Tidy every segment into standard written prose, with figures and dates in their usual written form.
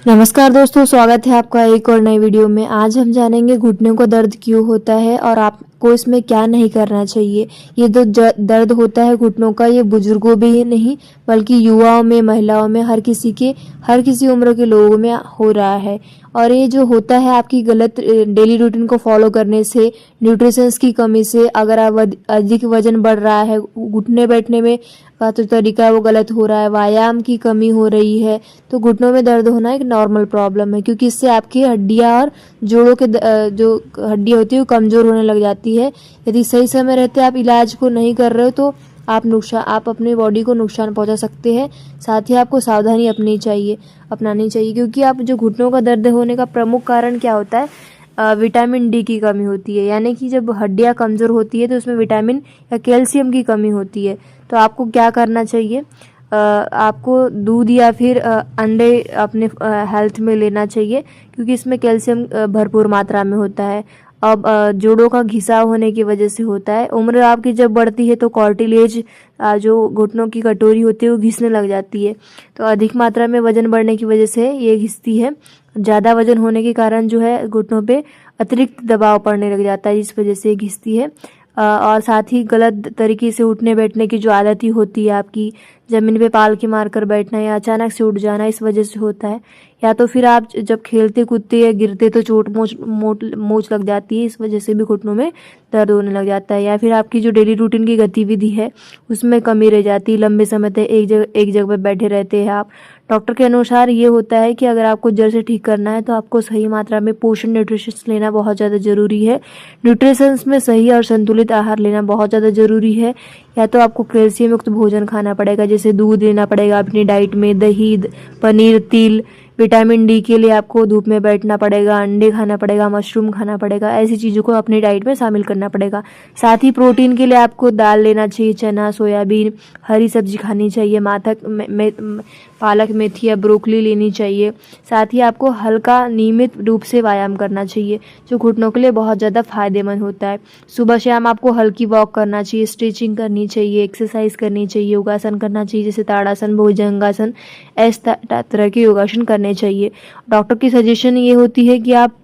नमस्कार दोस्तों, स्वागत है आपका एक और नई वीडियो में। आज हम जानेंगे घुटनों को दर्द क्यों होता है और आपको इसमें क्या नहीं करना चाहिए। ये जो दर्द होता है घुटनों का, ये बुजुर्गों में ही नहीं बल्कि युवाओं में, महिलाओं में, हर किसी उम्र के लोगों में हो रहा है। और ये जो होता है आपकी गलत डेली रूटीन को फॉलो करने से, न्यूट्रिशंस की कमी से। अगर आप अधिक वजन बढ़ रहा है, घुटने बैठने में का जो तरीका है वो गलत हो रहा है, व्यायाम की कमी हो रही है, तो घुटनों में दर्द होना एक नॉर्मल प्रॉब्लम है। क्योंकि इससे आपकी हड्डियां और जोड़ों के जो हड्डियां होती है वो कमज़ोर होने लग जाती है। यदि सही समय रहते आप इलाज को नहीं कर रहे हो तो आप अपनी बॉडी को नुकसान पहुंचा सकते हैं। साथ ही आपको सावधानी अपनानी चाहिए क्योंकि आप जो घुटनों का दर्द होने का प्रमुख कारण क्या होता है, विटामिन डी की कमी होती है। यानी कि जब हड्डियां कमज़ोर होती है तो उसमें विटामिन या कैल्शियम की कमी होती है। तो आपको क्या करना चाहिए, आपको दूध या फिर अंडे अपने हेल्थ में लेना चाहिए क्योंकि इसमें कैल्शियम भरपूर मात्रा में होता है। अब जोड़ों का घिसाव होने की वजह से होता है। उम्र आपकी जब बढ़ती है तो कार्टिलेज, जो घुटनों की कटोरी होती है वो घिसने लग जाती है। तो अधिक मात्रा में वजन बढ़ने की वजह से ये घिसती है। ज़्यादा वजन होने के कारण जो है घुटनों पे अतिरिक्त दबाव पड़ने लग जाता है, जिस वजह से घिसती है। और साथ ही गलत तरीके से उठने बैठने की जो आदत ही होती है आपकी, ज़मीन पे पाल के मार कर बैठना या अचानक से उठ जाना, इस वजह से होता है। या तो फिर आप जब खेलते कूदते या गिरते तो चोट मोच लग जाती है, इस वजह से भी घुटनों में दर्द होने लग जाता है। या फिर आपकी जो डेली रूटीन की गतिविधि है उसमें कमी रह जाती है, लंबे समय तक एक जगह पर बैठे रहते हैं आप। डॉक्टर के अनुसार ये होता है कि अगर आपको जड़ से ठीक करना है तो आपको सही मात्रा में पोषण न्यूट्रिशंस लेना बहुत ज़्यादा ज़रूरी है। न्यूट्रिशंस में सही और संतुलित आहार लेना बहुत ज़्यादा ज़रूरी है। या तो आपको कैल्शियम युक्त भोजन खाना पड़ेगा, जैसे दूध लेना पड़ेगा अपनी डाइट में, दही, पनीर, तिल। विटामिन डी के लिए आपको धूप में बैठना पड़ेगा, अंडे खाना पड़ेगा, मशरूम खाना पड़ेगा। ऐसी चीज़ों को अपनी डाइट में शामिल करना पड़ेगा। साथ ही प्रोटीन के लिए आपको दाल लेना चाहिए, चना, सोयाबीन, हरी सब्जी खानी चाहिए, पालक, मेथी या ब्रोकली लेनी चाहिए। साथ ही आपको हल्का नियमित रूप से व्यायाम करना चाहिए जो घुटनों के लिए बहुत ज़्यादा फायदेमंद होता है। सुबह शाम आपको हल्की वॉक करना चाहिए, स्ट्रेचिंग करनी चाहिए, एक्सरसाइज करनी चाहिए, योगासन करना चाहिए, जैसे ताड़ासन, भुजंगासन, इस तरह के योगासन करने चाहिए। डॉक्टर की सजेशन ये होती है कि आप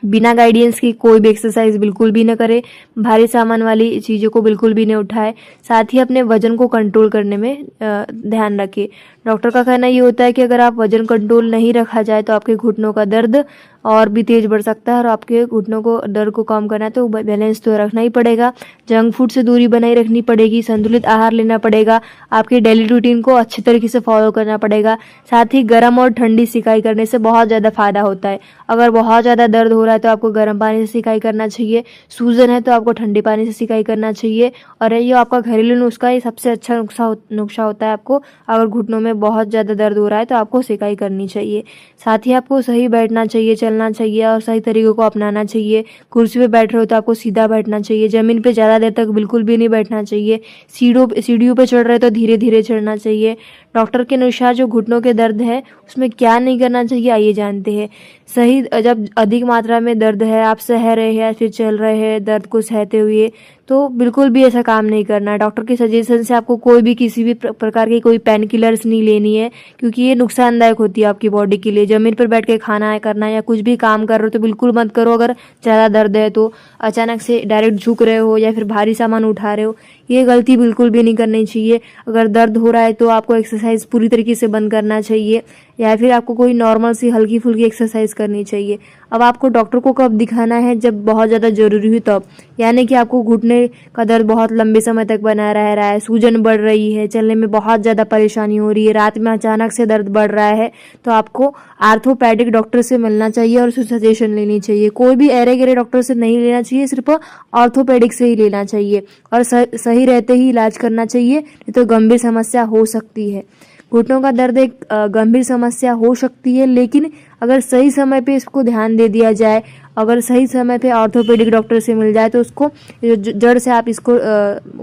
बिना गाइडेंस की कोई भी एक्सरसाइज बिल्कुल भी न करें, भारी सामान वाली चीज़ों को बिल्कुल भी न उठाए। साथ ही अपने वजन को कंट्रोल करने में ध्यान रखें। डॉक्टर का कहना ये होता है कि अगर आप वजन कंट्रोल नहीं रखा जाए तो आपके घुटनों का दर्द और भी तेज बढ़ सकता है। और आपके घुटनों को दर्द को कम करना है तो बैलेंस तो रखना ही पड़ेगा। जंक फूड से दूरी बनाए रखनी पड़ेगी, संतुलित आहार लेना पड़ेगा, आपकी डेली रूटीन को अच्छे तरीके से फॉलो करना पड़ेगा। साथ ही गर्म और ठंडी सिकाई करने से बहुत ज़्यादा फायदा होता है। अगर बहुत ज़्यादा दर्द हो रहा है तो आपको गर्म पानी से सिकाई करना चाहिए, सूजन है तो आपको ठंडे पानी से सिकाई करना चाहिए। और ये आपका घरेलू नुस्खा, ये सबसे अच्छा नुस्खा होता है। आपको अगर घुटनों में बहुत ज़्यादा दर्द हो रहा है तो आपको सिकाई करनी चाहिए। साथ ही आपको सही बैठना चाहिए, चलना चाहिए और सही तरीकों को अपनाना चाहिए। कुर्सी पे बैठ रहे हो तो आपको सीधा बैठना चाहिए, ज़मीन पे ज़्यादा देर तक बिल्कुल भी नहीं बैठना चाहिए। सीढ़ियों पे चढ़ रहे तो धीरे धीरे चढ़ना चाहिए। डॉक्टर के अनुसार जो घुटनों के दर्द है उसमें क्या नहीं करना चाहिए आइए जानते हैं। जब अधिक मात्रा में दर्द है, आप सह रहे हैं फिर चल रहे हैं दर्द को सहते हुए, तो बिल्कुल भी ऐसा काम नहीं करना है। डॉक्टर के सजेशन से आपको कोई भी किसी भी प्रकार की कोई पेन किलर्स नहीं लेनी है क्योंकि ये नुकसानदायक होती है आपकी बॉडी के लिए। ज़मीन पर बैठ के खाना है करना है या कुछ भी काम कर रहे हो तो बिल्कुल मत करो। अगर ज़्यादा दर्द है तो अचानक से डायरेक्ट झुक रहे हो या फिर भारी सामान उठा रहे हो, ये गलती बिल्कुल भी नहीं करनी चाहिए। अगर दर्द हो रहा है तो आपको एक्सरसाइज पूरी तरीके से बंद करना चाहिए या फिर आपको कोई नॉर्मल सी हल्की फुल्की एक्सरसाइज करनी चाहिए। अब आपको डॉक्टर को कब दिखाना है, जब बहुत ज़्यादा ज़रूरी हो तब। यानी कि आपको घुटने का दर्द बहुत लंबे समय तक बना रह रहा है, सूजन बढ़ रही है, चलने में बहुत ज़्यादा परेशानी हो रही है, रात में अचानक से दर्द बढ़ रहा है, तो आपको आर्थोपैडिक डॉक्टर से मिलना चाहिए और उससे सजेशन लेनी चाहिए। कोई भी अरे गहरे डॉक्टर से नहीं लेना चाहिए, सिर्फ ऑर्थोपेडिक से ही लेना चाहिए और सही रहते ही इलाज करना चाहिए, नहीं तो गंभीर समस्या हो सकती है। घुटनों का दर्द एक गंभीर समस्या हो सकती है, लेकिन अगर सही समय पे इसको ध्यान दे दिया जाए, अगर सही समय पे ऑर्थोपेडिक डॉक्टर से मिल जाए तो उसको जड़ से आप इसको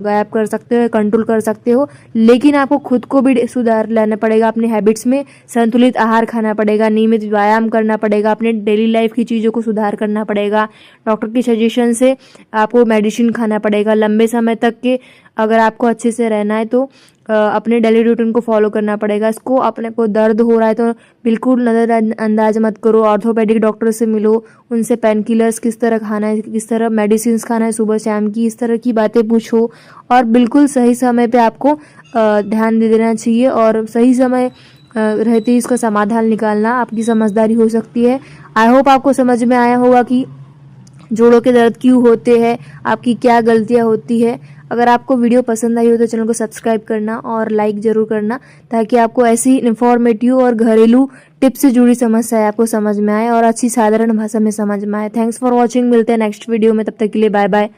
गायब कर सकते हो, कंट्रोल कर सकते हो। लेकिन आपको खुद को भी सुधार लाना पड़ेगा, अपने हैबिट्स में संतुलित आहार खाना पड़ेगा, नियमित व्यायाम करना पड़ेगा, अपने डेली लाइफ की चीज़ों को सुधार करना पड़ेगा। डॉक्टर की सजेशन से आपको मेडिसिन खाना पड़ेगा लंबे समय तक के। अगर आपको अच्छे से रहना है तो अपने डेली रूटीन को फॉलो करना पड़ेगा। इसको अपने को दर्द हो रहा है तो बिल्कुल नज़रअंदाज मत करो। ऑर्थोपेडिक डॉक्टर से मिलो, उनसे पेन किलर्स किस तरह खाना है, किस तरह मेडिसिन खाना है सुबह शाम की, इस तरह की बातें पूछो। और बिल्कुल सही समय पे आपको ध्यान दे देना चाहिए और सही समय रहते ही इसका समाधान निकालना आपकी समझदारी हो सकती है। आई होप आपको समझ में आया होगा कि जोड़ों के दर्द क्यों होते हैं, आपकी क्या गलतियां होती है। अगर आपको वीडियो पसंद आई हो तो चैनल को सब्सक्राइब करना और लाइक ज़रूर करना, ताकि आपको ऐसी इन्फॉर्मेटिव और घरेलू टिप्स से जुड़ी समस्याएं आपको समझ में आए और अच्छी साधारण भाषा में समझ में आए। Thanks for watching. मिलते हैं नेक्स्ट वीडियो में, तब तक के लिए बाय बाय।